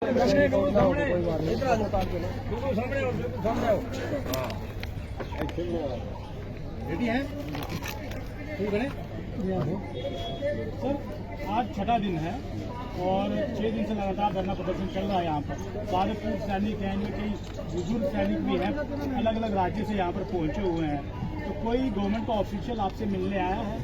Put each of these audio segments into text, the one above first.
Ready है sir, आज छठा दिन है और 6 दिन से लगातार धरना प्रदर्शन चल रहा है। यहाँ पर सारे पूर्व सैनिक हैं, कई बुजुर्ग सैनिक भी हैं, अलग अलग राज्य से यहाँ पर पहुँचे हुए हैं। तो कोई गवर्नमेंट का ऑफिशियल आपसे मिलने आया है?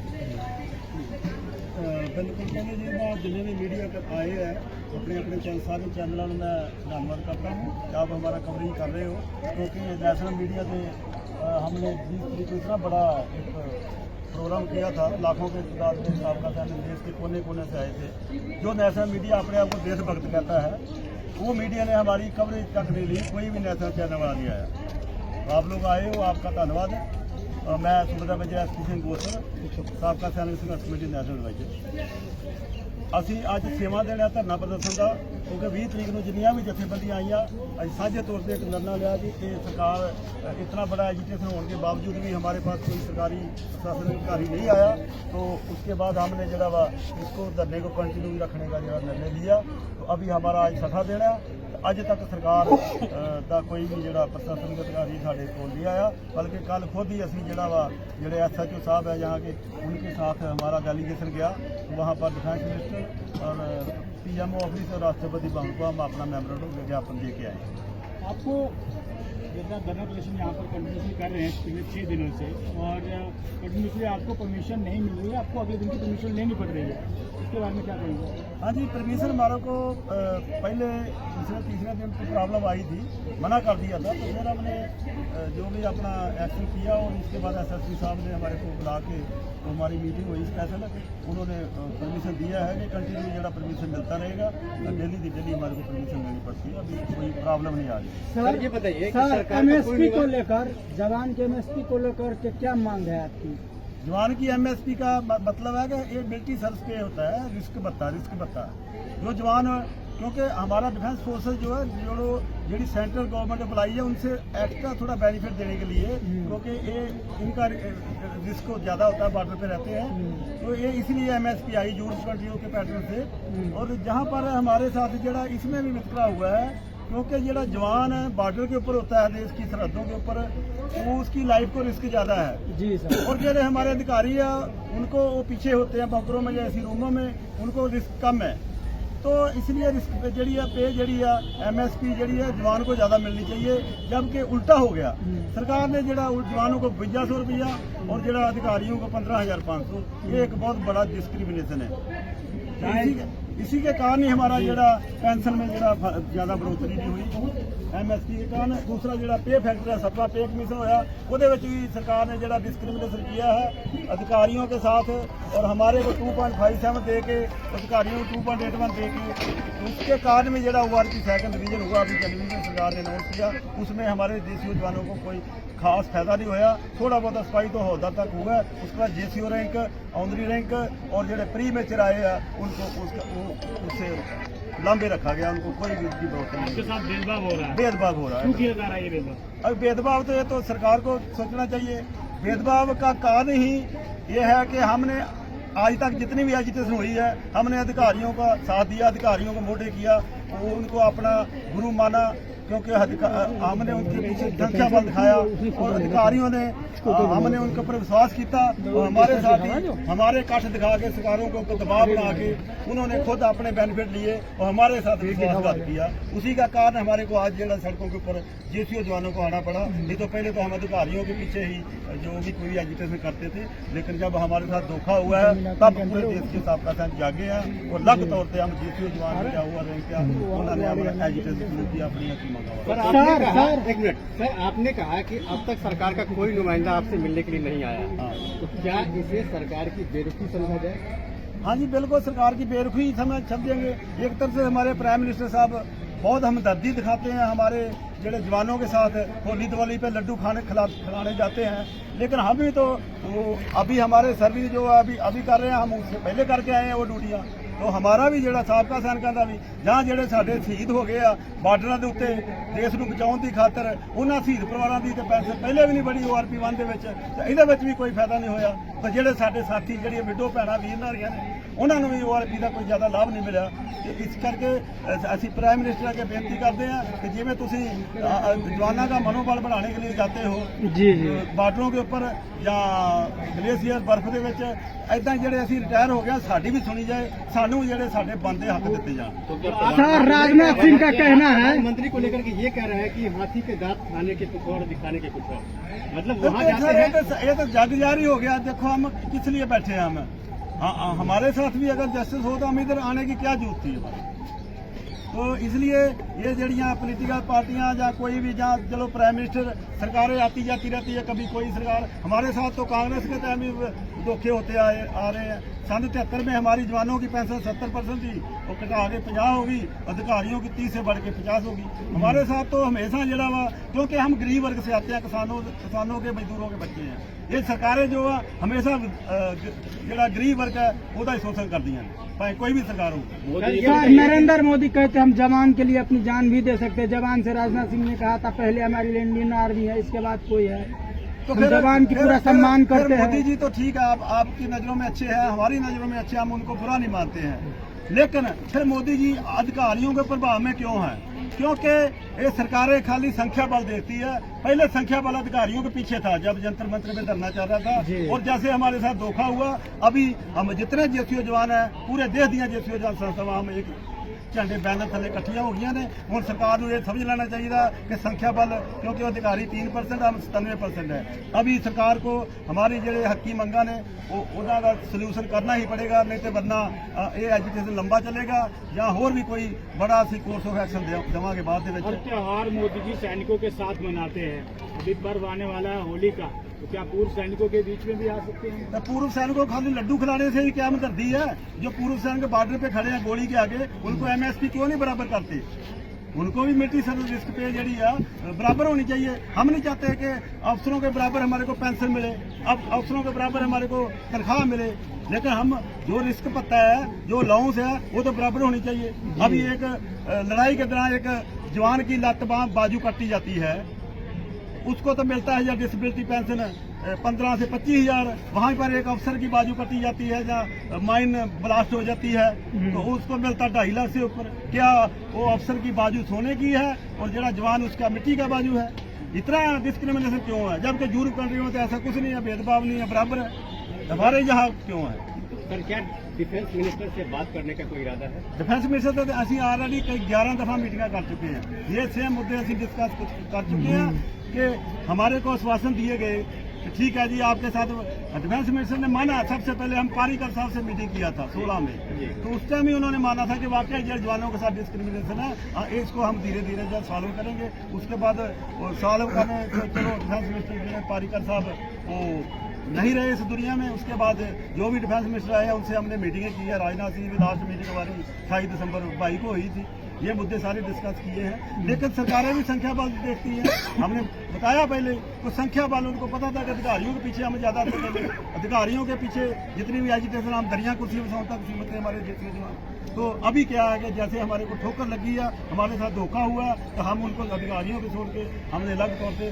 बिल्कुल कहने जी, मैं जिले में मीडिया कर आए हैं अपने अपने सारे चैनलों में मैं धन्यवाद करता हूँ कि आप हमारा कवरेज कर रहे हो, क्योंकि नेशनल मीडिया से हमने 20 तरीक को इतना बड़ा एक प्रोग्राम किया था। लाखों के तादाद में साबका सैनिक देश के कोने कोने से आए थे। जो नेशनल मीडिया अपने आप को देशभक्त कहता है, वो मीडिया ने हमारी कवरेज तक नहीं ली, कोई भी नेशनल चैनल वाला नहीं आया। आप लोग आए हो, आपका धन्यवाद है। मैं सुबेदार मेजर SP ਸਿੰਘ ਗੋਸਰ, ਸਾਬਕਾ ਸੈਨਿਕ ਸੰਘਰਸ਼ ਕਮੇਟੀ ਨੈਸ਼ਨਲ ਐਡਵਾਈਜ਼ਰ। ਅਸੀਂ ਅੱਜ ਸੇਵਾ ਦੇਣਾ ਧਰਨਾ ਪ੍ਰਦਰਸ਼ਨ ਦਾ, ਕਿਉਂਕਿ 20 ਤਰੀਕ ਨੂੰ ਜਿੰਨੀਆਂ ਵੀ ਜਥੇਬੰਦੀਆਂ ਆਈਆਂ, ਅੱਜ ਸਾਂਝੇ ਤੌਰ ਤੇ ਇੱਕ ਨਿਰਣਾ ਲਿਆ कि सरकार इतना बड़ा एजुटेशन होने के बावजूद भी हमारे पास कोई सरकारी प्रशासनिक अधिकारी नहीं आया। तो उसके बाद हमने जरा वा इसको धरने को कंटिन्यू रखने का जरा निर्णय लिया। तो अभी हमारा आज छठा दिन है। अज तक सरकार का कोई भी जो प्रशासनिक अधिकारी साढ़े को नहीं आया, बल्कि कल खुद ही असी जो SHO साहब है यहाँ के, उनके साथ हमारा डेलीगेशन गया। वहाँ पर डिफेंस मिनिस्टर और PMO ऑफिस और राष्ट्रपति भवन को हम अपना मेमोरेंडम ज्ञापन दे के आए। आपको जितना धरना प्रदर्शन यहाँ पर कंटिन्यूसली कर रहे हैं पिछले 6 दिनों से, और कंटिन्यूसली आपको परमिशन नहीं मिल रही है, आपको अगले दिन की परमिशन लेनी पड़ रही है, इसके बारे में क्या कहेंगे? हाँ जी, परमिशन हमारे को पहले दूसरे तीसरे दिन की प्रॉब्लम आई थी, मना कर दिया था। तो फिर हमने जो भी अपना एक्शन किया और इसके बाद SSP साहब ने हमारे को बुला के हमारी मीटिंग हुई स्पेशल, उन्होंने परमिशन दिया है कि कंटिन्यू जो परमिशन मिलता रहेगा। डेली की डेली हमारे को परमिशन लेनी पड़ती है, अभी कोई प्रॉब्लम नहीं आ रही। सर ये बताइए कि MSP को लेकर, जवान के MSP को लेकर के क्या मांग है आपकी? जवान की MSP का मतलब है कि ये मिलिट्री सर्विस के होता है रिस्क भत्ता जो जवान, क्योंकि हमारा डिफेंस फोर्सेस जो है जो सेंट्रल गवर्नमेंट ने बुलाई है, उनसे एक्स्ट्रा थोड़ा बेनिफिट देने के लिए, क्योंकि ये इनका रिस्क ज़्यादा होता है, बॉर्डर पे रहते हैं। तो ये इसलिए MSP आई यूरोप कंट्रियों के पैटर्न से। और जहाँ पर हमारे साथ जो इसमें भी वितकरा हुआ है, क्योंकि जो जवान बॉर्डर के ऊपर होता है, देश की सरहदों के ऊपर, वो उसकी लाइफ को रिस्क ज़्यादा है जी सर। और जो हमारे अधिकारी है उनको वो पीछे होते हैं बंकरों में या ऐसी रूमों में, उनको रिस्क कम है। तो इसलिए रिस्क जी पे जी MSP जी जवान को ज़्यादा मिलनी चाहिए, जबकि उल्टा हो गया। सरकार ने जवानों को 5200 रुपया और अधिकारियों को 15,500, ये एक बहुत बड़ा डिस्क्रिमिनेशन है। इसी के कारण ही हमारा पेंशन में ज़्यादा बढ़ोतरी नहीं हुई MSP के कारण। दूसरा पे फैक्टर है, 17 पे कमीशन होया, वो भी सरकार ने डिस्क्रिमिनेशन किया है अधिकारियों के साथ। और हमारे को 2.57 दे के, अधिकारियों को 2.81 दे के, उसके कारण में ORP सेकंड डिवीजन हुआ, अभी टेलीविजन सरकार ने अनाउंस किया, उसमें हमारे देसी जवानों को कोई खास फायदा नहीं होया। थोड़ा बहुत स्पाई तो होदा तक हुआ, उसके बाद JCO रैंक, ऑनरी रैंक और प्री मेचर आए हैं उनको उससे लांबे रखा गया, उनको कोई भी बढ़ोतरी नहीं। भेदभाव हो रहा है, भेदभाव हो रहा है। अब भेदभाव तो ये तो सरकार को सोचना चाहिए। भेदभाव का कारण ही ये है कि हमने आज तक जितनी भी एजुटेशन हुई है, हमने अधिकारियों का साथ दिया, अधिकारियों को मोटे किया, वो उनको अपना गुरु माना, क्योंकि हमने उनके पीछे संख्या बल दिखाया और अधिकारियों ने हमने उनके ऊपर विश्वास किया। और हमारे साथ ही हमारे कट दिखा के सरकारों को दबाव बना के उन्होंने खुद अपने बेनिफिट लिए और हमारे साथ विश्वासघात किया। उसी का कारण हमारे को आज सड़कों के ऊपर JCO जवानों को आना पड़ा। नहीं तो पहले तो हम अधिकारियों के पीछे ही जो भी कोई एजुटेशन करते थे, लेकिन जब हमारे साथ धोखा हुआ है तब पूरे देश के साथ जागे हैं और अलग तौर पर हम JCO जवान क्या हुआ रैंक क्या, उन्होंने हमारा एजुटेशन शुरू किया अपनी सर आपने कहा कि अब तक सरकार का कोई नुमाइंदा आपसे मिलने के लिए नहीं आया, तो क्या इसे सरकार की बेरुखी समझा जाए? हाँ जी, बिल्कुल सरकार की बेरुखी समझेंगे। एक तरफ से हमारे प्राइम मिनिस्टर साहब बहुत हमदर्दी दिखाते हैं हमारे जवानों के साथ, होली दिवाली पे लड्डू खिलाने जाते हैं, लेकिन हम भी तो अभी हमारे सर्विस जो अभी कर रहे हैं, हम उससे पहले करके आए हैं वो ड्यूटियाँ। तो हमारा भी साबका सैनिकों का भी जहाँ साढ़े शहीद हो गए बार्डर के उत्ते देश को बचाने की खातर, उन्होंने शहीद परिवारों की पेंशन पहले भी नहीं बढ़ी ORP1 भी कोई फायदा नहीं होया। तो साढ़े साथी विडो भैन वीर नारियां ने ਉਹਨਾਂ ਨੂੰ ਵੀ ORP ਦਾ ਕੋਈ ਜ਼ਿਆਦਾ ਲਾਭ ਨਹੀਂ ਮਿਲਿਆ। ਤੇ ਇਸ ਕਰਕੇ ਅਸੀਂ ਪ੍ਰਾइम मिनिस्टर के बेनती करते हैं कि जिमें तुसी जवानों का मनोबल बढ़ाने के लिए जाते हो जी बार्डरों के उपर या ग्लेशियर बर्फ के ਵਿੱਚ ਇਦਾਂ ਜਿਹੜੇ ਅਸੀਂ ਰਿਟਾਇਰ ਹੋ ਗਏ ਸਾਡੀ ਵੀ ਸੁਣੀ ਜਾਏ, ਸਾਨੂੰ ਜਿਹੜੇ ਸਾਡੇ ਬੰਦੇ ਹੱਕ ਦਿੱਤੇ ਜਾਣ। सर राजनाथ सिंह का कहना है मंत्री को लेकर के ये कह रहे हैं कि हाथी के दांत खाने के कुछ और दिखाने के कुछ और, मतलब वहाँ जाते हैं। ये तो जग जारी हो गया। देखो हम किस लिए बैठे हैं, हम हमारे साथ भी अगर जस्टिस हो तो हम इधर आने की क्या जरूरत थी। तो इसलिए ये जड़ियाँ पोलिटिकल पार्टियाँ या कोई भी जहाँ चलो प्राइम मिनिस्टर सरकारें आती जाती रहती है, कभी कोई सरकार, हमारे साथ तो कांग्रेस के टाइम भी धोखे होते आ रहे हैं। सन 73 में हमारी जवानों की पेंशन 70% थी, वो घटा के 50 होगी, अधिकारियों की 30 से बढ़ के 50 होगी। हमारे साथ तो हमेशा जरा वा, क्योंकि हम गरीब वर्ग से आते हैं, किसानों के मजदूरों के बच्चे हैं। ये सरकारें जो है हमेशा जरा गरीब वर्ग है वो शोषण कर दिया, चाहे कोई भी सरकार हो। नरेंद्र मोदी कहते हम जवान के लिए अपनी जान भी दे सकते हैं। जवान से राजनाथ सिंह ने कहा था पहले हमारी इंडियन आर्मी है, इसके बाद कोई है, तो हम जवान की पूरा सम्मान करते हैं। मोदी जी तो ठीक है, आपकी नजरों में अच्छे हैं, हमारी नजरों में अच्छे, हम उनको बुरा नहीं मानते हैं, लेकिन फिर मोदी जी अधिकारियों के प्रभाव में क्यों है? क्योंकि ये सरकारें खाली संख्या बल देखती है। पहले संख्या बल अधिकारियों के पीछे था जब जंतर मंत्र में धरना चल रहा था, और जैसे हमारे साथ धोखा हुआ, अभी हम जितने जेसीओ जवान है पूरे देश दिया जेसीओ जवान संस्थावां हम एक झंडे बैनर थले इकट्ठियां हो गई ने। हुण सरकार को यह समझ लेना चाहिए कि संख्या बल, क्योंकि अधिकारी 3% हम 97% है। अभी सरकार को हमारी जो हकी मंगा ने उसका सल्यूशन करना ही पड़ेगा, नहीं तो वरना ये एजुकेशन लंबा चलेगा या होर भी कोई बड़ा सी कोर्स ऑफ एक्शन देवांगे बाद में। हर त्योहार मोदी जी सैनिकों के साथ मनाते हैं, अभी पर्व आने वाला है होली का, तो क्या पूर्व सैनिकों के बीच में भी आ सकते हैं? तो पूर्व सैनिकों को खाली लड्डू खिलाने से ही क्या हमदर्दी है? जो पूर्व सैनिक बॉर्डर पे खड़े हैं गोली के आगे, उनको MSP क्यों नहीं बराबर करते? उनको भी मिलिट्री सर्विस रिस्क पे जड़ी है बराबर होनी चाहिए। हम नहीं चाहते कि अफसरों के बराबर हमारे को पेंशन मिले, अब अफसरों के बराबर हमारे को तनख्वाह मिले, लेकिन हम जो रिस्क पता है, जो अलाउंस है, वो तो बराबर होनी चाहिए। अभी एक लड़ाई के दौरान एक जवान की लत बाजू काटी जाती है, उसको तो मिलता है या डिसेबिलिटी पेंशन 15 से 25 हज़ार। वहाँ पर एक अफसर की बाजू कटी जाती है या माइन ब्लास्ट हो जाती है तो उसको मिलता 2.5 लाख से ऊपर। क्या वो अफसर की बाजू सोने की है और जरा जवान उसका मिट्टी का बाजू है? इतना डिस्क्रिमिनेशन क्यों है? जबकि यूरोप कंट्री में तो ऐसा कुछ नहीं है, भेदभाव नहीं है, बराबर है। हमारे यहाँ क्यों है? सर क्या डिफेंस मिनिस्टर से बात करने का कोई इरादा है? डिफेंस मिनिस्टर तो असं ऑलरेडी कई 11 दफा मीटिंग कर चुके हैं। ये सेम मुद्दे असं डिस्कस कर चुके हैं कि हमारे को आश्वासन दिए गए कि ठीक है जी आपके साथ। डिफेंस मिनिस्टर ने माना, सबसे पहले हम पारीकर साहब से मीटिंग किया था 16 में, तो उस टाइम ही उन्होंने माना था कि वाकई जवानों के साथ डिस्क्रिमिनेशन है, इसको हम धीरे धीरे जब सॉल्व करेंगे। उसके बाद सॉल्व करने चलो डिफेंस मिनिस्टर पारीकर साहब वो नहीं रहे इस दुनिया में, उसके बाद जो भी डिफेंस मिनिस्टर आए हैं उनसे हमने मीटिंगें की है। राजनाथ सिंह भी लास्ट मीटिंग हमारी 28 दिसंबर 22 को हुई थी। ये मुद्दे सारे डिस्कस किए हैं, लेकिन सरकारें भी संख्या बल देखती हैं। हमने बताया पहले तो संख्या बल, उनको पता था कि अधिकारियों के पीछे हम ज़्यादा थे, अधिकारियों के पीछे जितनी भी एजुकेशन हम दरिया कुर्सी समझता कीमत है हमारे जेसीओ जवान। तो अभी क्या है कि जैसे हमारे को ठोकर लगी है, हमारे साथ धोखा हुआ, तो हम उनको अधिकारियों को छोड़ के हमने अलग तौर से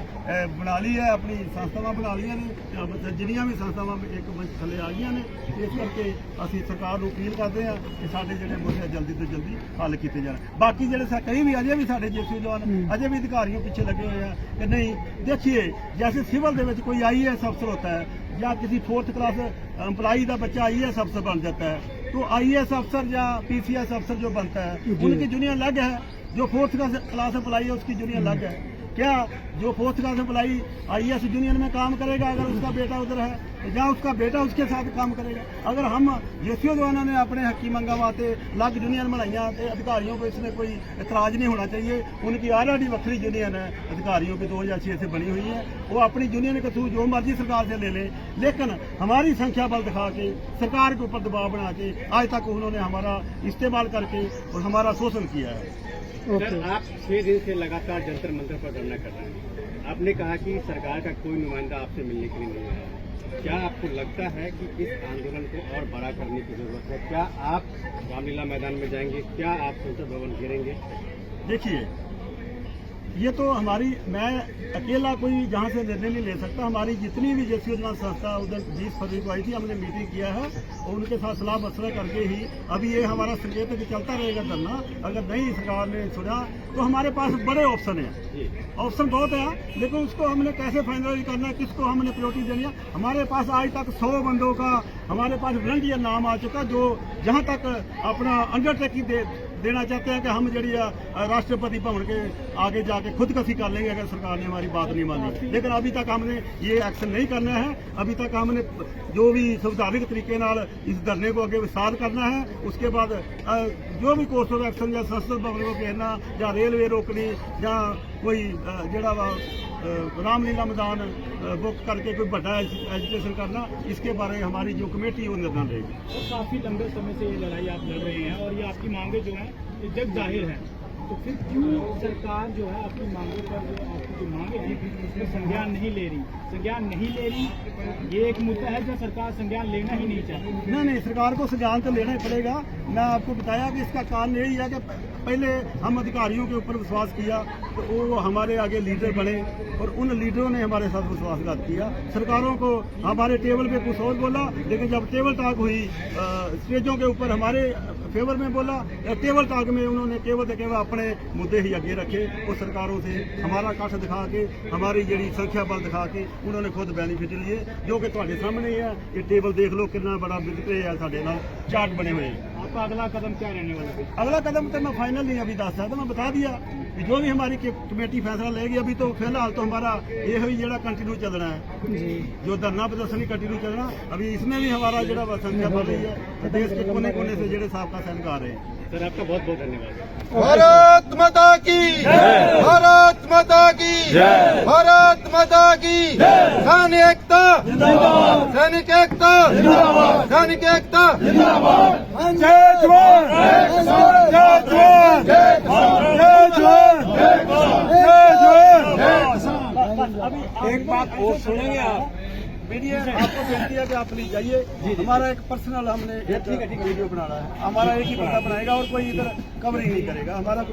बना ली है, अपनी संस्थावां बना लिया ने, जिन्नियां भी संस्थावां एक मंच थले आ गई ने। इस करके असीं सरकार को अपील करते हैं कि साडे जिहड़े मुद्दे जल्दी तो जल्दी हल किए जाए। बाकी जिहड़े कई भी अजे भी साडे जेसीओ जवान अजे भी अधिकारियों पीछे लगे हुए हैं कि नहीं। देखिए जैसे सिविल दे विच कोई IAS अफसर होता है या किसी 4th क्लास एम्प्लॉई का बच्चा IAS अफसर बन जाता है, तो IAS अफसर या PCS अफसर जो बनता है उनकी यूनियन अलग है, जो 4th क्लास एम्प्लॉई है उसकी यूनियन अलग है। क्या जो 4th class employee IAS union में काम करेगा अगर उसका बेटा उधर है, या उसका बेटा उसके साथ काम करेगा? अगर हम जेसीओ जवानों ने अपने हकी मंगा वास्ते अलग यूनियन बनाइया तो अधिकारियों को इसमें कोई इतराज नहीं होना चाहिए। उनकी ऑलरेडी वक्री यूनियन है अधिकारियों की 2006 से बनी हुई है, वो अपनी यूनियन के थ्रू जो मर्जी सरकार से ले लें, लेकिन हमारी संख्या बल दिखा के सरकार के ऊपर दबाव बना के आज तक उन्होंने हमारा इस्तेमाल करके और हमारा शोषण किया है। सर आप 6 दिन से लगातार जंतर मंतर पर धरना कर रहे हैं, आपने कहा कि सरकार का कोई नुमाइंदा आपसे मिलने के लिए नहीं आया, क्या आपको लगता है कि इस आंदोलन को और बड़ा करने की जरूरत है? क्या आप रामलीला मैदान में जाएंगे? क्या आप संसद भवन घेरेंगे? देखिए ये तो हमारी, मैं अकेला कोई जहाँ से निर्णय नहीं ले सकता। हमारी जितनी भी जैसी योजना संस्था उधर 20 फरवरी को आई थी, हमने मीटिंग किया है और उनके साथ सलाह मशवरा करके ही अभी ये हमारा संकेत है कि चलता रहेगा धरना। अगर नहीं सरकार ने सुना तो हमारे पास बड़े ऑप्शन है, ऑप्शन बहुत है, लेकिन उसको हमने कैसे फाइनलाइज करना है, किसको हमने प्रायोरिटी देनी है। हमारे पास आज तक 100 बंदों का हमारे पास वॉलंटियर नाम आ चुका, जो जहाँ तक अपना अंडरटेकिंग देना चाहते हैं कि हम जड़ी राष्ट्रपति भवन के आगे जाके खुदकशी कर लेंगे अगर सरकार ने हमारी बात नहीं मानी। लेकिन अभी तक हमने ये एक्शन नहीं करना है। अभी तक हमने जो भी संवैधानिक तरीके नाल इस धरने को आगे विस्तार करना है। उसके बाद जो भी कोर्स ऑफ एक्शन या संसद भवन को घेरना या रेलवे रोकनी या कोई जड़ा वा रामलीला मैदान बुक करके कोई बड़ा एजुकेशन करना, इसके बारे में हमारी जो कमेटी वो निर्णय लेगी। तो काफी लंबे समय से ये लड़ाई आप लड़ रहे हैं और ये आपकी मांगे जो हैं ये जग जाहिर है, तो फिर क्यों सरकार जो है आपकी मांगों पर जो आपकी जो मांगे हैं उसमें संज्ञान नहीं ले रही? संज्ञान नहीं ले रही, ये एक मुद्दा है जो सरकार संज्ञान लेना ही नहीं चाहती। नहीं, सरकार को संज्ञान तो लेना ही पड़ेगा। मैं आपको बताया कि इसका कारण यही है कि पहले हम अधिकारियों के ऊपर विश्वास किया तो वो हमारे आगे लीडर बने और उन लीडरों ने हमारे साथ विश्वासघात किया। सरकारों को हमारे टेबल पे कुछ और बोला, लेकिन जब टेबल टॉक हुई स्टेजों के ऊपर हमारे फेवर में बोला, टेबल टॉक में उन्होंने केवल अपने मुद्दे ही आगे रखे और सरकारों से हमारा कष्ट दिखा के, हमारी जी संख्या बल दिखा के उन्होंने खुद बेनीफिट लिए, जो कि तुम्हारे सामने ही है। ये टेबल देख लो कितना बड़ा बिजते है, साढ़े नाल चार्ट बने हुए हैं। आपका अगला कदम क्या रहने वाला है? अगला कदम तो मैं फाइनल नहीं अभी दस सकता, मैं बता दिया कि जो भी हमारी कमेटी फैसला लेगी। अभी तो फिलहाल तो हमारा ये ही जरा कंटिन्यू चलना है, जो धरना प्रदर्शन कंटिन्यू चलना। अभी इसमें भी हमारा जरा संख्या बढ़ रही है, देश के कोने कोने से जड़े साहब का सैनिक आ रहे हैं। सर आपका बहुत बहुत धन्यवाद। भारत माता की जय, भारत माता की जय, भारत माता की जय। सैनिक एकता जिंदाबाद, सैनिक एकता जिंदाबाद, सैनिक एकता जिंदाबाद। जय जवान, जय जवान, जय जवान, जय जवान, जय जवान। एक बात और सुनेंगे आप, मीडिया आपको बेनती है कि आप प्लीज जाइए। हमारा एक पर्सनल हमने एक वीडियो बनाना है, हमारा एक ही बंदा बनाएगा और कोई इधर कवरिंग नहीं करेगा। हमारा